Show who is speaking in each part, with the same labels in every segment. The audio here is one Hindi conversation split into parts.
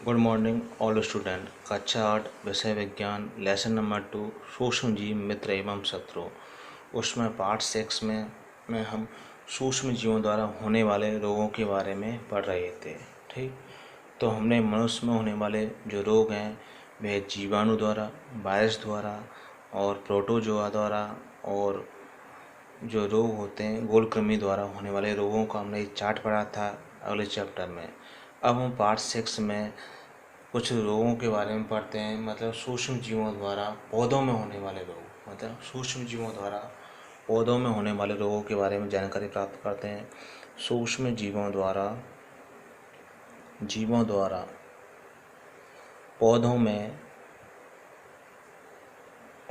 Speaker 1: Good morning all student. कक्षा 8 विषय विज्ञान लेसन नंबर 2 सूक्ष्म जीव मित्र एवं शत्रु। उसमें पार्ट 6 में हम सूक्ष्म जीवों द्वारा होने वाले रोगों के बारे में पढ़ रहे थे। ठीक, तो हमने मनुष्य में होने वाले जो रोग हैं वह जीवाणु द्वारा, वायरस द्वारा और प्रोटोजोआ द्वारा और जो रोग होते हैं गोलकृमि द्वारा होने वाले रोगों का हमने चार्ट पढ़ा था अगले चैप्टर में। अब हम पार्ट 6 में कुछ रोगों के बारे में पढ़ते हैं, मतलब सूक्ष्म जीवों द्वारा पौधों में होने वाले रोग, मतलब सूक्ष्म जीवों द्वारा पौधों में होने वाले रोगों के बारे में जानकारी प्राप्त करते हैं। सूक्ष्म जीवों द्वारा पौधों में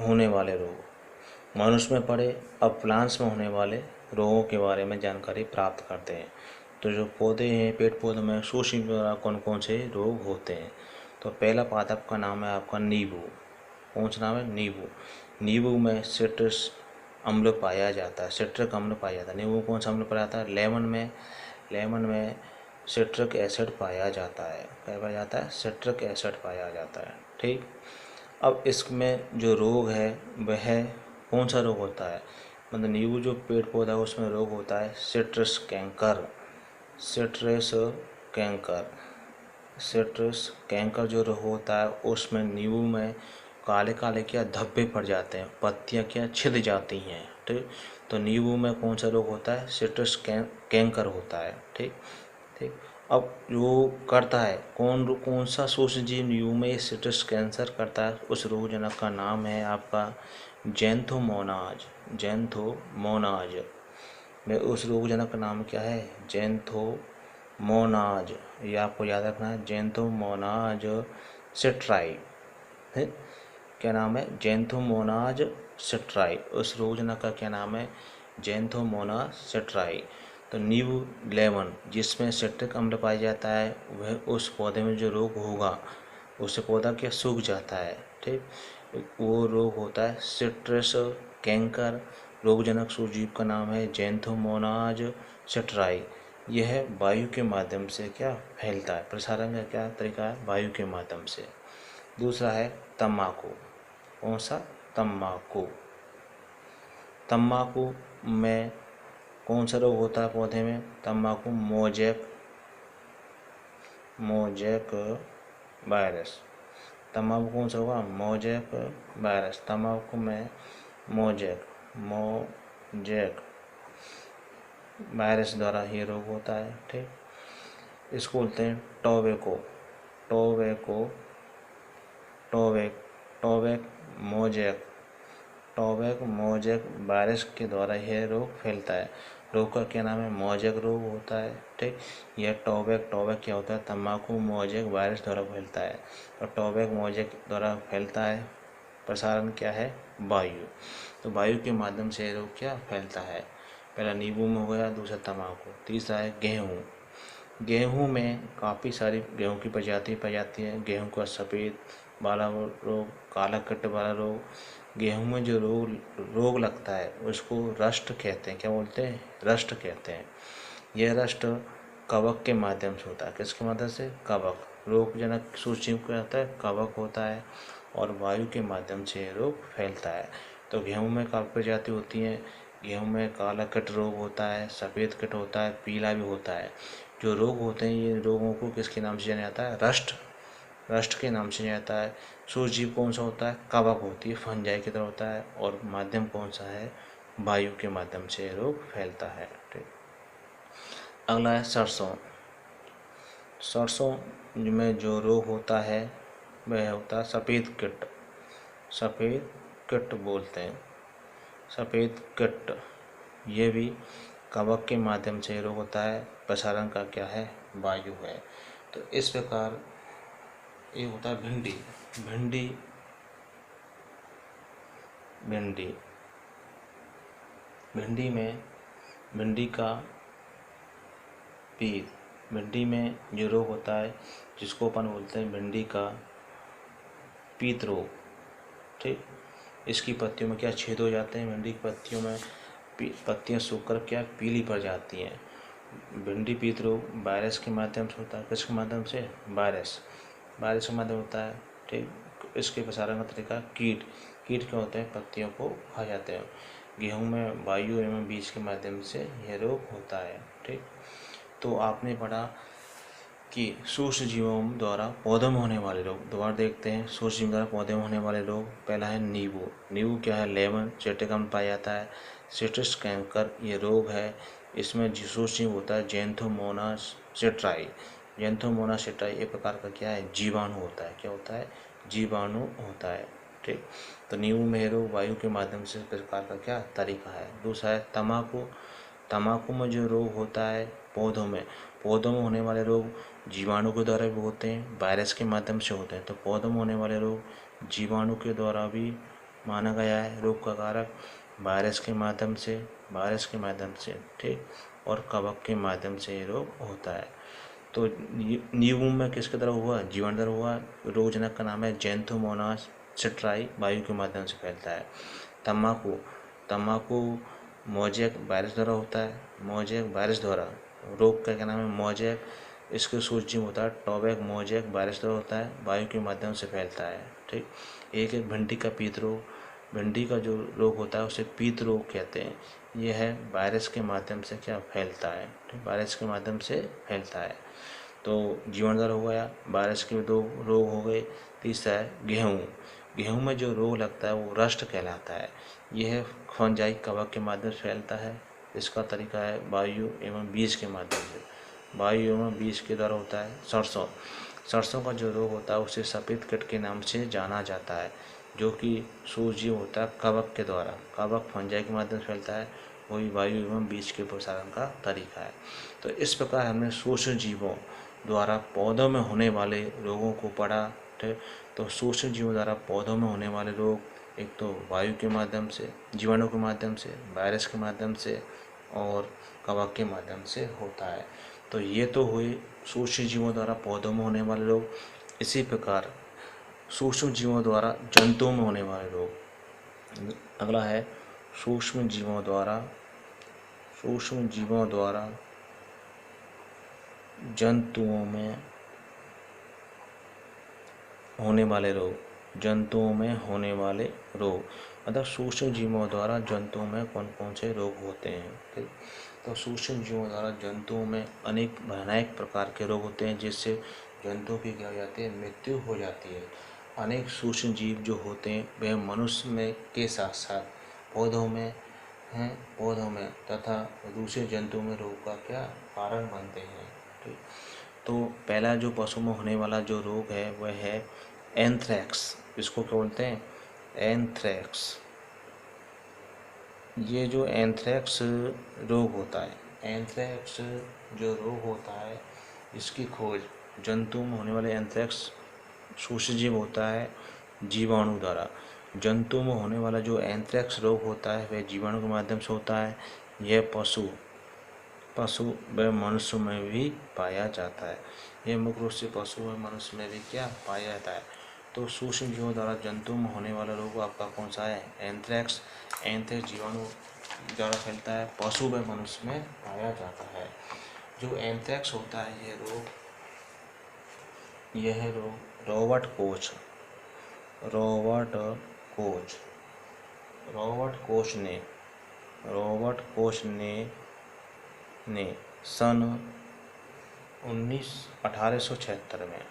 Speaker 1: होने वाले रोग मनुष्य में पड़े, अब प्लांट्स में होने वाले रोगों के बारे में जानकारी प्राप्त करते हैं। तो जो पौधे हैं, पेड़ पौधों में सूक्ष्म द्वारा कौन कौन से रोग होते हैं। तो पहला पादप का नाम है आपका नींबू। कौन सा नाम है? नींबू। नींबू में सिट्रस अम्ल पाया जाता है, सिट्रिक अम्ल पाया जाता है। नींबू कौन सा अम्ल पाया जाता है? लेमन में सिट्रिक एसिड पाया जाता है। क्या पाया जाता है? सिट्रिक एसिड पाया जाता है। ठीक, अब इसमें जो रोग है वह कौन सा रोग होता है? मतलब नींबू जो पेड़ पौधा है उसमें रोग होता है सिट्रस कैंकर जो रोग होता है उसमें नींबू में काले काले क्या धब्बे पड़ जाते हैं, पत्तियां क्या छिद जाती हैं। ठीक, तो नींबू में कौन सा रोग होता है? सिट्रस कैंकर होता है। ठीक ठीक, अब जो करता है कौन सा सूक्ष्म जीव नींबू में सिट्रस कैंसर करता है, उस रोगजनक का नाम है आपका जैंथोमोनाज। में उस रोगजनक का नाम क्या है? जैंथोमोनाज। ये आपको याद रखना है, जैंथोमोनाज सिट्राई है। क्या नाम है? जैंथोमोनाज सिट्राई। उस रोगजनक का क्या नाम है? जैंथोमोनाज सिट्राई। तो नींबू लेमन जिसमें सिट्रिक अम्ल पाया जाता है वह उस पौधे में जो रोग होगा उससे पौधा क्या सूख जाता है। ठीक, वो रोग होता है सिट्रस कैंकर। रोगजनक सूजीव का नाम है जैंथोमोनाज सिट्राई। यह वायु के माध्यम से क्या फैलता है, प्रसारण का क्या तरीका है? वायु के माध्यम से। दूसरा है तम्बाकू। कौन सा? तम्बाकू में कौन सा रोग होता है पौधे में? तम्बाकू मोजैक वायरस। तम्बाकू कौन सा होगा? Mosaic virus. तम्बाकू में मोजैक वायरस द्वारा ही रोग होता है। ठीक, इसको बोलते हैं टोबैक मोजैक वायरस के द्वारा यह रोग फैलता है। रोग का क्या नाम है? मोजैक रोग होता है। ठीक, यह टोबैक क्या होता है? तम्बाकू मोजैक वायरस द्वारा फैलता है। और टोबैक मोजैक द्वारा फैलता है, प्रसारण क्या है? वायु। तो वायु के माध्यम से यह रोग क्या फैलता है? पहला नींबू में हो गया, दूसरा तम्बाकू। तीसरा है गेहूँ में काफ़ी सारी गेहूँ की प्रजाति पाई जाती है। गेहूँ का सफ़ेद वाला रोग, काला कट वाला रोग। गेहूँ में जो रोग लगता है उसको रस्ट कहते हैं। क्या बोलते हैं? रस्ट कहते हैं। यह रस्ट कवक के माध्यम से होता है। किसके माध्यम से? कवक। रोगजनक सूची क्या होता है? कवक होता है और वायु के माध्यम से रोग फैलता है। तो गेहूँ में काफ़ी प्रजाति होती हैं। गेहूँ में काला कट रोग होता है, सफ़ेद कट होता है, पीला भी होता है। जो रोग होते हैं ये रोगों को किसके नाम से जाना जाता है? रस्ट के नाम से जाना जाता है। सूक्ष्मजीव कौन सा होता है? कवक होती है, फंजाई की तरह होता है। और माध्यम कौन सा है? वायु के माध्यम से रोग फैलता है। ठीक, अगला है सरसों में जो रोग होता है वह होता है सफ़ेद किट बोलते हैं। सफ़ेद किट ये भी कवक के माध्यम से रोग होता है। प्रसारण का क्या है? वायु है। तो इस प्रकार ये होता है भिंडी में जो रोग होता है जिसको अपन बोलते हैं भिंडी का पीत रोग। ठीक, इसकी पत्तियों में क्या छेद हो जाते हैं? भिंडी की पत्तियों में पत्तियां सूखकर क्या पीली पड़ जाती हैं। भिंडी पीत रोग वायरस के माध्यम से होता है। किसके माध्यम से? वायरस। बारिश के माध्यम होता है। ठीक, इसके प्रसारण का तरीका कीट क्या होते हैं, पत्तियों को खा जाते हैं। गेहूं में वायु एवं बीज के माध्यम से यह रोग होता है। ठीक, तो आपने पढ़ा कि सूक्ष्म जीवों द्वारा पौधों में होने वाले रोग। दोबारा देखते हैं, सूक्ष्म जीवों द्वारा पौधों में होने वाले रोग। पहला है नींबू। नींबू क्या है, लेमन चेटेकम पाया जाता है। सिट्रस कैंकर ये रोग है। इसमें सूक्ष्म जीव होता है जेंथोमोनास सिट्राई। जेंथोमोनास सिट्राई एक प्रकार का क्या है, जीवाणु होता है। क्या होता है, जीवाणु होता है। ठीक, तो नींबू में रोग वायु के माध्यम से प्रकार का क्या तरीका है। दूसरा है तम्बाकू। तम्बाकू में जो रोग होता है पौधों में होने वाले रोग जीवाणु के द्वारा भी होते हैं, वायरस के माध्यम से होते हैं। तो पौधों में होने वाले रोग जीवाणु के द्वारा भी माना गया है रोग का कारक, वायरस के माध्यम से ठीक, और कवक के माध्यम से ये रोग होता है। तो नींबू में किसके द्वारा हुआ, जीवाणु द्वारा हुआ। रोगजनक का नाम है जेंथोमोनास सिट्राई, वायु के माध्यम से फैलता है। तम्बाकू मोजेक वायरस द्वारा होता है। मोजेक वायरस द्वारा रोग का क्या नाम है, मोजेक। इसके सूची में होता है टोबैक मोजेक वायरस द्वारा होता है, वायु के माध्यम से फैलता है। ठीक, एक भिंडी का पीत रोग। भिंडी का जो रोग होता है उसे पीत रोग कहते हैं। यह है वायरस के माध्यम से क्या फैलता है, ठीक, वायरस के माध्यम से फैलता है। तो जीवाणु द्वारा हो गया, वायरस के दो रोग हो गए। तीसरा है गेहूँ में जो रोग लगता है वो रस्ट कहलाता है। यह फंजाई कवक के माध्यम से फैलता है। इसका तरीका है वायु एवं बीज के माध्यम से। वायु एवं बीज के द्वारा होता है। सरसों का जो रोग होता है उसे सफ़ेद कीट के नाम से जाना जाता है, जो कि सूक्ष्मजीव होता है कवक के द्वारा। कवक फंजाई के माध्यम से फैलता है, वही वायु एवं बीज के प्रसारण का तरीका है। तो इस प्रकार हमने सूक्ष्म जीवों द्वारा पौधों में होने वाले रोगों को पढ़ा। ठीक, तो सूक्ष्म जीवों द्वारा पौधों में होने वाले रोग एक तो वायु के माध्यम से, जीवाणु के माध्यम से, वायरस के माध्यम से और कवक के माध्यम से होता है। तो ये तो हुए सूक्ष्म जीवों द्वारा पौधों में होने वाले रोग। इसी प्रकार सूक्ष्म जीवों द्वारा जंतुओं में होने वाले रोग। अगला है सूक्ष्म जीवों द्वारा जंतुओं में होने वाले रोग। जंतुओं में होने वाले रोग मतलब सूक्ष्म जीवों द्वारा जंतुओं में कौन कौन से रोग होते हैं। ठीक, तो सूक्ष्म जीवों द्वारा जंतुओं में अनेक भयानक प्रकार के रोग होते हैं, जिससे जंतुओं की क्या हो जाती है, मृत्यु हो जाती है। अनेक सूक्ष्म जीव जो होते हैं वह मनुष्य में के साथ साथ पौधों में तथा दूसरे जंतुओं में रोग का क्या कारण बनते हैं। ठीक, तो पहला जो पशु में होने वाला जो रोग है वह है एंथ्रेक्स। इसको क्या बोलते हैं, एंथ्रेक्स। ये जो एंथ्रेक्स रोग होता है, एंथ्रेक्स जो रोग होता है इसकी खोज जंतुओं में होने वाले एंथ्रेक्स सूक्ष्मजीव होता है जीवाणु द्वारा। जंतुओं में होने वाला जो एंथ्रेक्स रोग होता है वह जीवाणु के माध्यम से होता है। यह पशु व मनुष्य में भी पाया जाता है। यह मुख्य रूप से पशु व मनुष्य में भी क्या पाया जाता है। तो सूक्ष्म जीवों द्वारा जंतुओं में होने वाला रोग आपका कौन सा है, एंथ्रेक्स। एंथ्रेक्स जीवाणु द्वारा फैलता है, पशु व मनुष्य में पाया जाता है। जो एंथ्रेक्स होता है यह रोग रॉबर्ट कोच ने सन 1876 में,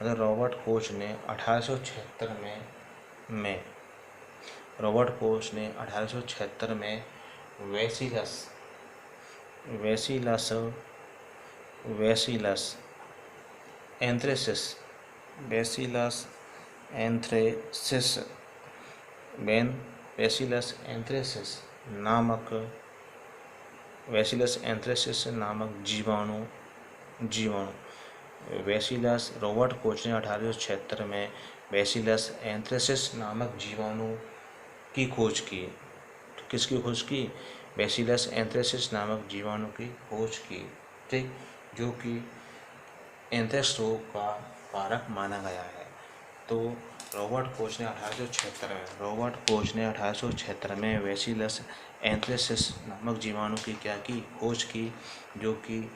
Speaker 1: मतलब रॉबर्ट कोच ने 1876 में बैसिलस एंथ्रेसिस नामक रॉबर्ट कोच ने 1876 में बैसिलस एंथ्रेसिस नामक जीवाणु की खोज की। किसकी खोज की, बैसिलस एंथ्रेसिस नामक जीवाणु की खोज की। ठीक, जो कि एंथ्रेक्स रोग का कारक माना गया है। तो रॉबर्ट कोच ने 1876 में बैसिलस एंथ्रेसिस नामक जीवाणु की क्या की, खोज की, जो कि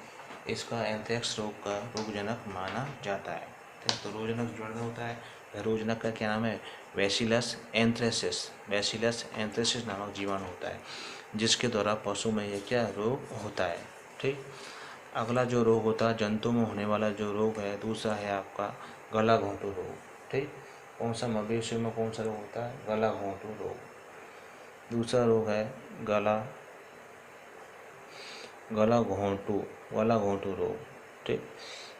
Speaker 1: इसका एंथ्रेक्स रोग का रोगजनक माना जाता है। तो रोगजनक जीवाणु होता है। रोगजनक का क्या नाम है? Bacillus anthracis. बैसिलस एंथ्रेसिस नामक जीवाणु होता है, जिसके द्वारा पशु में ये क्या रोग होता है। ठीक। अगला जो रोग होता है जंतु में होने वाला जो रोग है, दूसरा है आपका गला घोंटू रोग। ठीक। कौन सा मवेशी में कौन सा रोग होता है? गला घोंटू रोग। दूसरा रोग है गला घोंटू रोग। ठीक।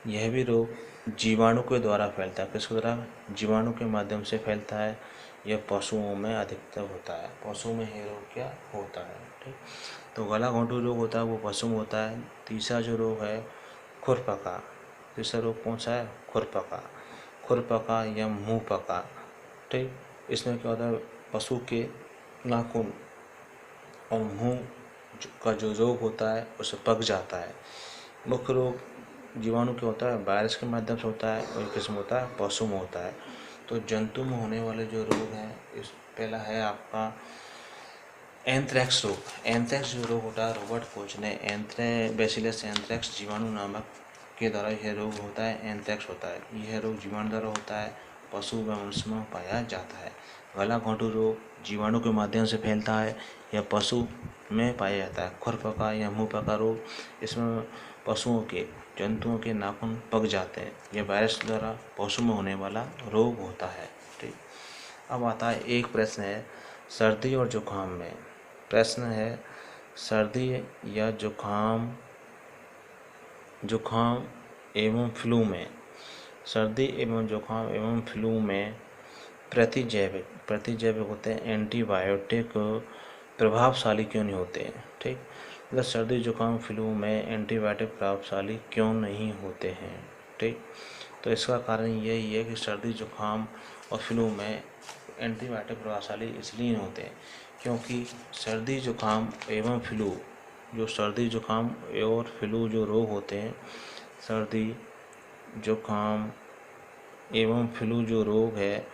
Speaker 1: यह भी रोग जीवाणु के द्वारा फैलता है। किसके द्वारा? जीवाणु के माध्यम से फैलता है। यह पशुओं में अधिकतर होता है। पशु में यह रोग क्या होता है। ठीक। तो गला घोंटू रोग होता है वो पशु में होता है। तीसरा जो रोग है खुरपका। तीसरा रोग कौन सा है? खुरपका या मुँह पका। ठीक। इसमें क्या होता है? पशु के नाखून और मुँह का जो रोग होता है उसे पक जाता है। मुख्य रोग जीवाणु क्या होता है? वायरस के माध्यम से होता है। और किस में होता है? पशु में होता है। तो जंतु में होने वाले जो रोग हैं, इस पहला है आपका एंथ्रेक्स रोग। एंथ्रेक्स जो रोग होता है, रॉबर्ट कोच ने बैसिलस एंथ्रेक्स जीवाणु नामक के द्वारा यह रोग होता है, एंथ्रेक्स होता है। यह रोग जीवाणु द्वारा होता है, पशु व मनुष्य में पाया जाता है। गला घोंटू रोग जीवाणु के माध्यम से फैलता है, यह पशु में पाया जाता है। खुरपका या मुँह पका रोग, इसमें पशुओं के जंतुओं के नाखून पक जाते हैं। यह वायरस द्वारा पशु में होने वाला रोग होता है। ठीक। अब आता है एक प्रश्न है सर्दी और जुकाम में। प्रश्न है सर्दी या जुकाम एवं फ्लू में, सर्दी एवं जुकाम एवं फ्लू में प्रतिजैविक होते हैं, एंटीबायोटिक प्रभावशाली क्यों नहीं होते हैं। ठीक। मतलब सर्दी जुकाम फ्लू में एंटीबायोटिक प्रभावशाली क्यों नहीं होते हैं। ठीक। तो इसका कारण यही है कि सर्दी जुकाम और फ्लू में एंटीबायोटिक प्रभावशाली इसलिए नहीं होते हैं क्योंकि सर्दी जुकाम एवं फ्लू जो रोग होते हैं, सर्दी जुकाम एवं फ्लू जो रोग है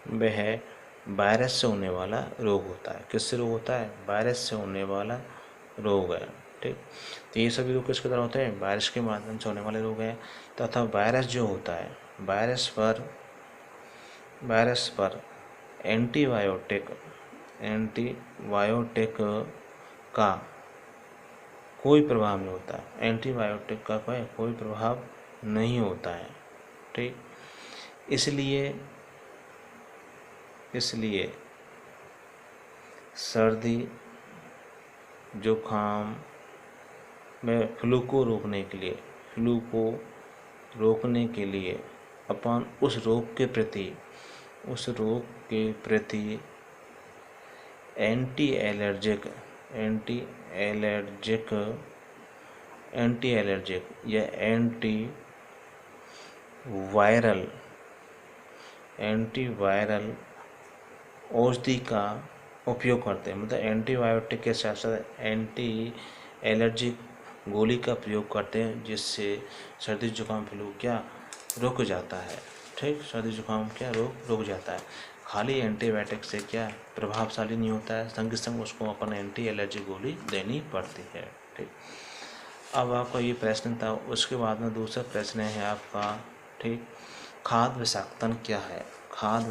Speaker 1: वह वायरस से होने वाला रोग होता है। किससे रोग होता है? वायरस से होने वाला रोग है। ठीक। तो ये सभी रोग किसके द्वारा होते हैं? वायरस के माध्यम से होने वाले रोग हैं। तथा वायरस जो होता है, वायरस पर एंटीबायोटिक का कोई प्रभाव नहीं होता है। एंटीबायोटिक का कोई प्रभाव नहीं होता है। ठीक। इसलिए सर्दी जुकाम में फ्लू को रोकने के लिए अपन उस रोग के प्रति एंटी एलर्जिक या एंटीवायरल औषधि का उपयोग करते हैं। मतलब एंटीबायोटिक के साथ साथ एंटी एलर्जिक गोली का प्रयोग करते हैं, जिससे सर्दी जुकाम फ्लू क्या रुक जाता है। ठीक। सर्दी जुकाम क्या रुक जाता है। खाली एंटीबायोटिक से क्या प्रभावशाली नहीं होता है, संग संग उसको अपन एंटी एलर्जी गोली देनी पड़ती है। ठीक। अब आपका ये प्रश्न था। उसके बाद में दूसरा प्रश्न है आपका, ठीक, खाद्य विषाक्तन क्या है? खाद्य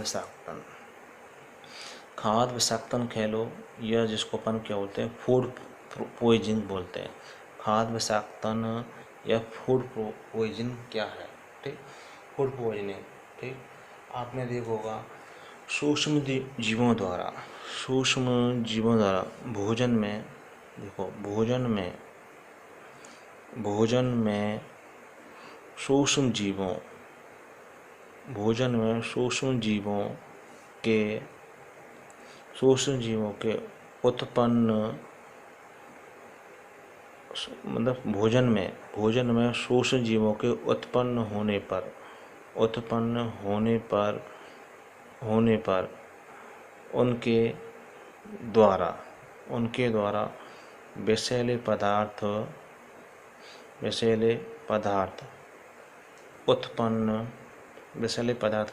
Speaker 1: विषाक्तन कह लो, यह जिसको अपन क्या बोलते हैं? फूड पॉइजनिंग बोलते हैं। खाद्य विषाक्तन या फूड पॉइजन क्या है? ठीक। Food poisoning. ठीक। आपने देखा होगा सूक्ष्म जीवों द्वारा भोजन में सूक्ष्म जीवों के उत्पन्न, मतलब भोजन में सूक्ष्म जीवों के उत्पन्न होने पर उनके द्वारा विषैले पदार्थ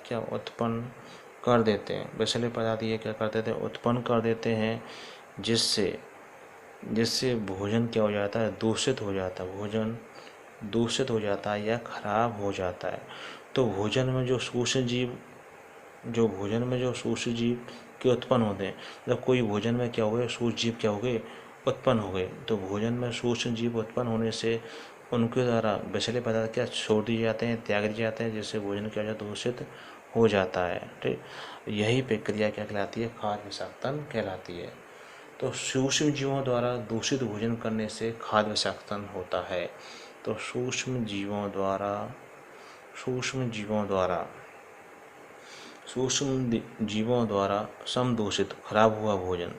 Speaker 1: क्या उत्पन्न कर देते हैं। विषैले पदार्थ ये क्या करते थे? उत्पन्न कर देते हैं, जिससे भोजन क्या हो जाता है? दूषित हो जाता है। भोजन दूषित हो जाता है या खराब हो जाता है। तो भोजन में जो सूक्ष्म जीव के उत्पन्न होते हैं, मतलब कोई भोजन में क्या हो गए, सूक्ष्म जीव क्या हो गए, उत्पन्न हो गए। तो भोजन में सूक्ष्म जीव उत्पन्न होने से उनके द्वारा विषैले पदार्थ क्या छोड़ दिए जाते हैं, त्याग दिए जाते हैं, जिससे भोजन क्या हो जाता है, दूषित हो जाता है। ठीक, यही प्रक्रिया क्या कहलाती है, खाद्य विषाक्तन कहलाती है। तो सूक्ष्म जीवों द्वारा दूषित भोजन करने से खाद्य विषाक्तन होता है। तो सूक्ष्म जीवों द्वारा समदूषित खराब हुआ भोजन,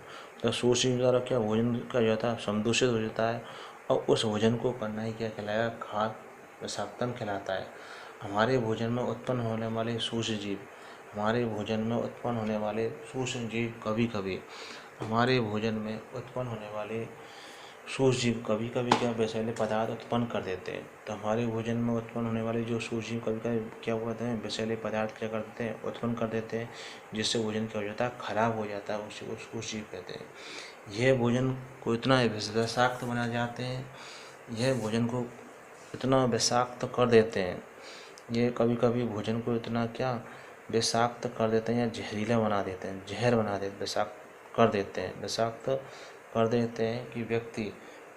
Speaker 1: तो सूक्ष्म जीवों द्वारा क्या भोजन क्या जाता है, समदूषित हो जाता है, और उस भोजन को करना ही क्या कहलाएगा, खाद्य विषाक्तन कहलाता है। हमारे भोजन में उत्पन्न होने वाले सूक्ष्म जीव कभी कभी क्या विषैले पदार्थ उत्पन्न कर देते हैं। तो हमारे भोजन में उत्पन्न होने वाले जो सूक्ष्म जीव कभी कभी क्या होते हैं, विषैले पदार्थ क्या करते हैं, उत्पन्न कर देते हैं, जिससे भोजन क्या हो जाता है, खराब हो जाता है, उसी को सूक्ष्म जीव कहते हैं। यह भोजन को इतना विषाक्त बना जाते हैं, यह भोजन को इतना विषाक्त कर देते हैं, ये कभी कभी भोजन को इतना क्या विषाक्त कर देते हैं या जहरीला बना देते हैं, जहर बना देते, विषाक्त कर देते हैं कि व्यक्ति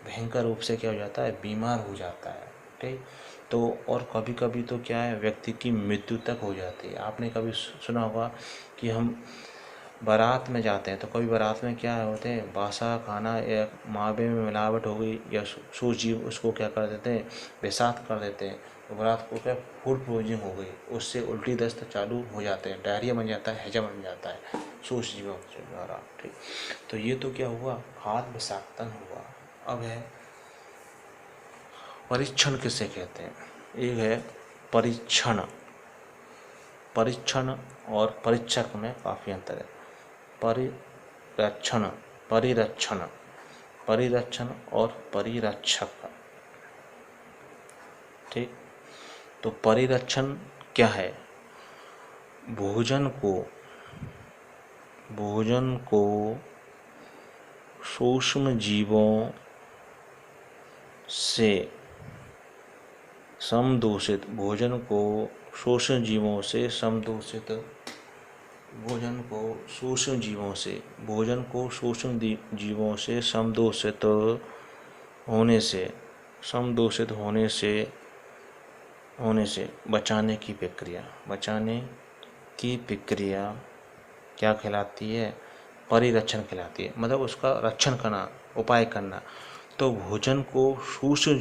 Speaker 1: भयंकर रूप से क्या हो जाता है, बीमार हो जाता है। ठीक, तो और कभी कभी तो क्या है, व्यक्ति की मृत्यु तक हो जाती है। आपने कभी सुना होगा कि हम बारात में जाते हैं, तो कभी बारात में क्या होते हैं, बासा खाना या मावे में मिलावट हो गई या सूक्ष्म जीव उसको क्या कर देते हैं, विषाक्त कर देते हैं, तो बारात को क्या फूड पॉइजनिंग हो गई, उससे उल्टी दस्त चालू हो जाते हैं, डायरिया बन जाता है, हैजा बन जाता है सूक्ष्म जीवों के द्वारा। ठीक, तो ये तो क्या हुआ, खाद्य विषाक्तन हुआ। अब है परीक्षण, किसे कहते हैं, एक है परीक्षण और परीक्षक में काफ़ी अंतर है। परिरक्षण और परिरक्षक। ठीक, तो परिरक्षण क्या है, भोजन को सूक्ष्म जीवों से समदूषित भोजन को सूक्ष्म जीवों से समदूषित होने से बचाने की प्रक्रिया क्या कहलाती है, परिरक्षण कहलाती है, मतलब उसका रक्षण करना, उपाय करना। तो भोजन को सूक्ष्म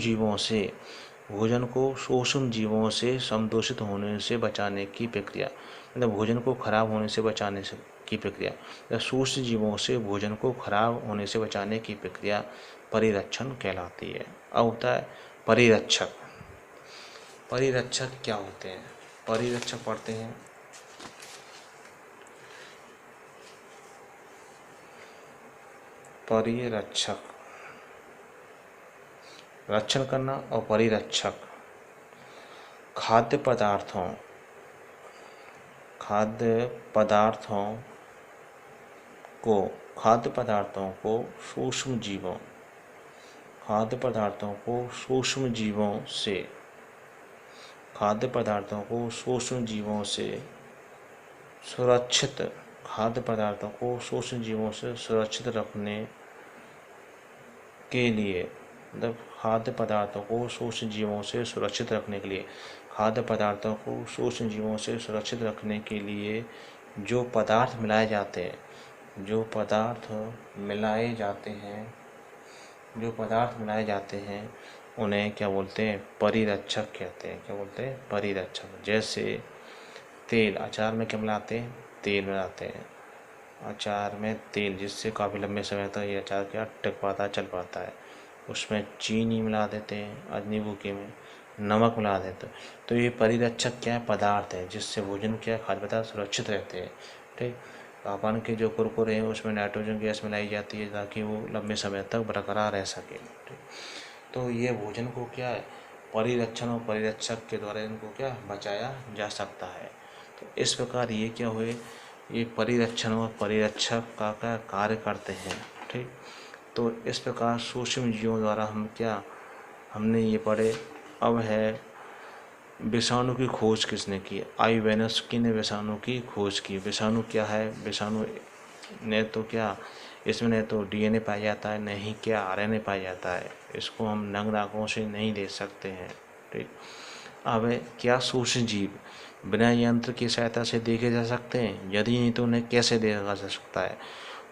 Speaker 1: जीवों से समदूषित होने से बचाने की प्रक्रिया, मतलब भोजन को खराब होने से बचाने की प्रक्रिया, या सूक्ष्म जीवों से भोजन को खराब होने से बचाने की प्रक्रिया परिरक्षण कहलाती है। अब होता है परिरक्षक। परिरक्षक क्या होते हैं, परिरक्षक पढ़ते हैं, परिरक्षक रक्षण करना, और परिरक्षक खाद्य पदार्थों को सूक्ष्म जीवों से सुरक्षित रखने के लिए, मतलब खाद्य पदार्थों को सूक्ष्म जीवों से सुरक्षित रखने के लिए जो पदार्थ मिलाए जाते हैं उन्हें क्या बोलते हैं, परिरक्षक कहते हैं। क्या बोलते हैं, परिरक्षक। जैसे तेल, अचार में क्या मिलाते हैं, तेल मिलाते हैं, अचार में तेल, जिससे काफ़ी लंबे समय तक ये अचार क्या टिक पाता है, चल पाता है। उसमें चीनी मिला देते हैं, नींबू के में नमक मिला देते हैं। तो ये परिरक्षक क्या है, पदार्थ है, जिससे भोजन क्या खाद्य पदार्थ सुरक्षित रहते हैं। ठीक, अपन के जो कुरकुरे हैं उसमें नाइट्रोजन गैस मिलाई जाती है ताकि वो लंबे समय तक बरकरार रह सके। ठीक, तो ये भोजन को क्या है, परिरक्षण और परिरक्षक के द्वारा इनको क्या बचाया जा सकता है। तो इस प्रकार ये क्या हुए, ये परिरक्षण और परिरक्षक का क्या कार्य करते हैं। ठीक, तो इस प्रकार सूक्ष्म जीवों द्वारा हमने ये पढ़े। अब है विषाणु की खोज किसने की? आइवेनस्की ने विषाणु की खोज की। विषाणु क्या है? विषाणु ने तो क्या, इसमें न तो डीएनए पाया जाता है, न ही क्या आरएनए पाया जाता है। इसको हम नग्न आँखों से नहीं देख सकते हैं। ठीक। अब क्या सूक्ष्म जीव बिना यंत्र की सहायता से देखे जा सकते हैं? यदि नहीं तो उन्हें कैसे देखा जा सकता है?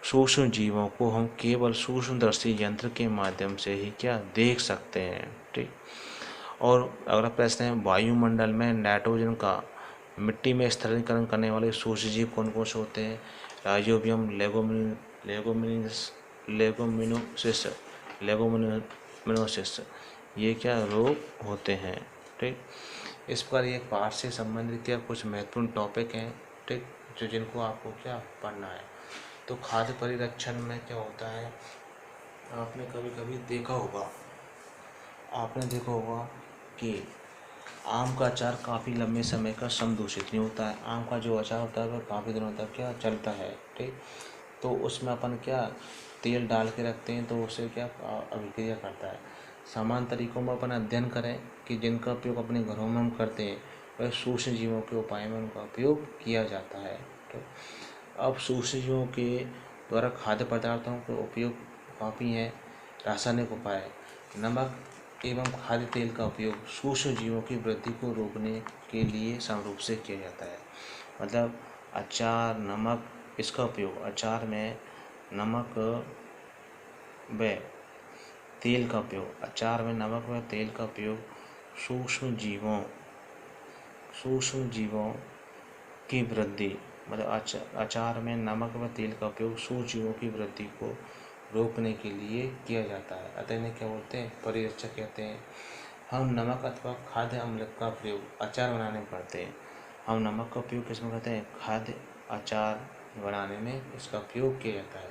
Speaker 1: सूक्ष्म जीवों को हम केवल सूक्ष्मदर्शी यंत्र के माध्यम से ही क्या देख सकते हैं। ठीक। और अगला प्रश्न है, वायुमंडल में नाइट्रोजन का मिट्टी में स्थिरीकरण करने वाले सूक्ष्म जीव कौन कौन से होते हैं? राइजोबियम, लेगोमिनोसिस, लेगोमिनोसिस, ये क्या रोग होते हैं। ठीक। इस पर ये पाठ से संबंधित क्या कुछ महत्वपूर्ण टॉपिक हैं। ठीक, जो जिनको आपको क्या पढ़ना है। तो खाद्य परिरक्षण में क्या होता है, आपने कभी कभी देखा होगा, कि आम का अचार काफ़ी लंबे समय का संदूषित नहीं होता है। आम का जो अचार होता है वह काफ़ी दिनों तक क्या चलता है। ठीक। तो उसमें अपन क्या तेल डाल के रखते हैं, तो उससे क्या अभिक्रिया करता है। समान तरीकों में अपन अध्ययन करें कि जिनका उपयोग अपने घरों में हम करते हैं, वह सूक्ष्म जीवों के उपाय में उनका उपयोग किया जाता है। ठीक। अब सूक्ष्म जीवों के द्वारा खाद्य पदार्थों का उपयोग काफ़ी है। रासायनिक उपाय, नमक एवं खाद्य तेल का उपयोग सूक्ष्म जीवों की वृद्धि को रोकने के लिए समरूप से किया जाता है। मतलब अचार, नमक, इसका उपयोग अचार में नमक व तेल का उपयोग, अचार में नमक व तेल का उपयोग सूक्ष्म जीवों की वृद्धि, मतलब अचार में नमक व तेल का उपयोग सूक्ष्म जीवों की वृद्धि को रोकने के लिए किया जाता है। अतः इन्हें क्या बोलते हैं? परिरक्षक कहते हैं। हम नमक अथवा खाद्य अम्ल का प्रयोग अचार बनाने में करते हैं। हम नमक का उपयोग किसमें करते हैं? खाद्य अचार बनाने में इसका उपयोग किया जाता है,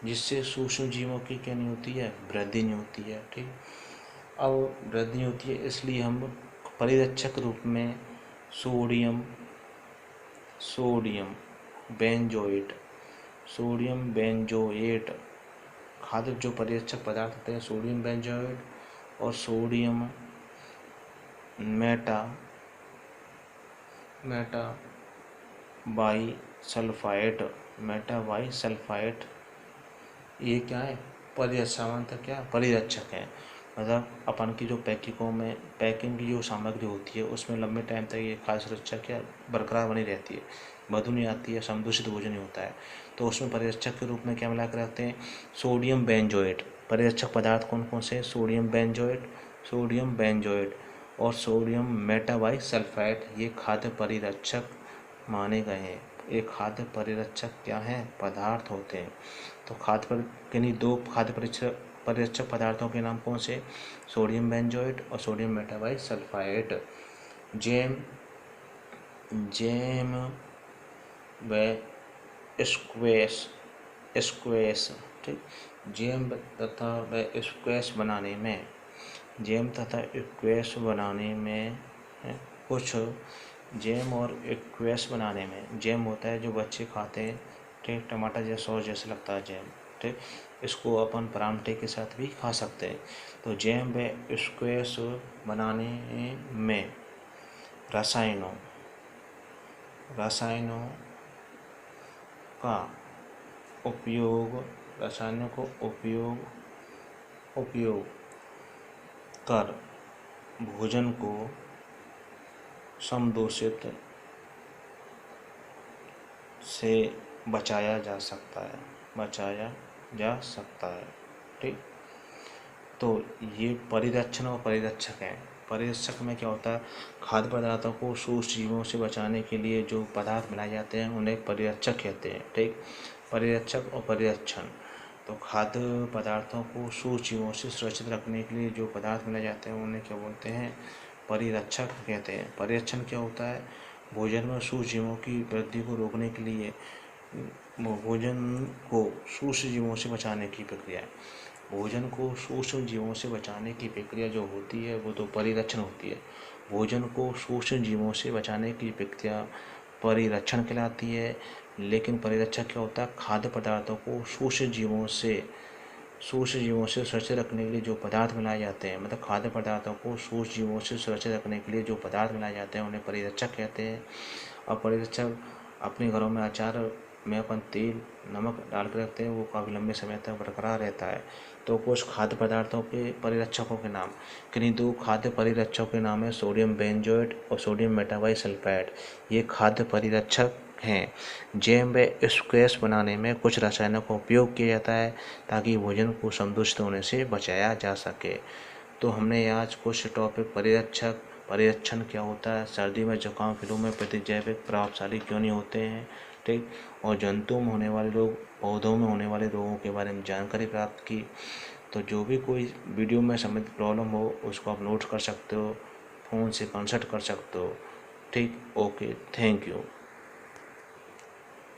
Speaker 1: जिससे सूक्ष्म जीवों की क्या नहीं होती है? वृद्धि नहीं होती है। ठीक। अब वृद्धि नहीं होती है, इसलिए हम परिरक्षक रूप में सोडियम बेंजोएट खाद्य जो परिरक्षक पदार्थ होते हैं, सोडियम बेंजोएट और सोडियम मेटाबाइसल्फाइड, ये क्या है? परिरक्षक है। मतलब अपन की जो पैकिंग की जो सामग्री होती है, उसमें लंबे टाइम तक ये खाद्य सुरक्षा क्या बरकरार बनी रहती है, बदबू नहीं आती है, संदूषित भोजन नहीं होता है। तो उसमें परिरक्षक के रूप में क्या मिला कर रखते हैं? Sodium benzoate. परिरक्षक पदार्थ कौन कौन से? सोडियम बेंजोएट और सोडियम मेटाबाइसल्फाइड, ये खाद्य परिरक्षक माने गए हैं। ये खाद्य परिरक्षक क्या हैं? पदार्थ होते हैं। तो किन्हीं दो खाद्य परिरक्षक पदार्थों के नाम कौन से? सोडियम बेंजोएट और सोडियम मेटाबाइसल्फाइड। जेम व स्क्वैश। ठीक। जेम तथा स्क्वैश बनाने में कुछ जेम और स्क्वैश बनाने में, जेम होता है जो बच्चे खाते हैं। ठीक। टमाटर जैसा सॉस जैसा लगता है जेम। ठीक। इसको अपन परांठे के साथ भी खा सकते हैं। तो जेम व स्क्वैश बनाने में रसायनों का उपयोग कर भोजन को संदूषित से बचाया जा सकता है। ठीक। तो ये परिरक्षण और परिरक्षक हैं। परिरक्षक में क्या होता है? खाद्य पदार्थों को सूक्ष्म जीवों से बचाने के लिए जो पदार्थ मिलाए जाते हैं, उन्हें परिरक्षक कहते हैं। ठीक। परिरक्षक और परिरक्षण, तो खाद्य पदार्थों को सूक्ष्म जीवों से सुरक्षित रखने के लिए जो पदार्थ मिलाए जाते हैं, उन्हें क्या बोलते हैं? परिरक्षक कहते हैं। परिरक्षण क्या होता है? भोजन में सूक्ष्म जीवों की वृद्धि को रोकने के लिए भोजन को सूक्ष्म जीवों से बचाने की प्रक्रिया है। भोजन को सूक्ष्म जीवों से बचाने की प्रक्रिया जो होती है, वो तो परिरक्षण होती है। भोजन को सूक्ष्म जीवों से बचाने की प्रक्रिया परिरक्षण कहलाती है। लेकिन परिरक्षक क्या होता है? खाद्य पदार्थों को सूक्ष्म जीवों से सूक्ष्म जीवों से सुरक्षित रखने के लिए जो पदार्थ मिलाए जाते हैं, मतलब खाद्य पदार्थों को सूक्ष्म जीवों से सुरक्षित रखने के लिए जो पदार्थ मिलाए जाते हैं उन्हें परिरक्षक कहते हैं। और परिरक्षक अपने घरों में अचार में अपन तेल नमक डाल के रखते हैं, वो काफ़ी लंबे समय तक बरकरार रहता है। तो कुछ खाद्य पदार्थों के परिरक्षकों के नाम, किन्हीं दो खाद्य परिरक्षकों के नाम है सोडियम बेंजोएट और सोडियम मेटाबाइसल्फाइड। ये खाद्य परिरक्षक हैं। जैम व स्क्वैश बनाने में कुछ रसायनों का उपयोग किया जाता है ताकि भोजन को संदूषित होने से बचाया जा सके। तो हमने आज कुछ टॉपिक परिरक्षण क्या होता है, सर्दी में जुकाम फ्लू में प्रतिजैविक प्रभावशाली क्यों नहीं होते हैं, ठीक, और जंतुओं में होने वाले रोग, पौधों में होने वाले रोगों के बारे में जानकारी प्राप्त की। तो जो भी कोई वीडियो में संबंधित प्रॉब्लम हो उसको आप नोट कर सकते हो, फ़ोन से कंसल्ट कर सकते हो, ठीक। Okay, thank you.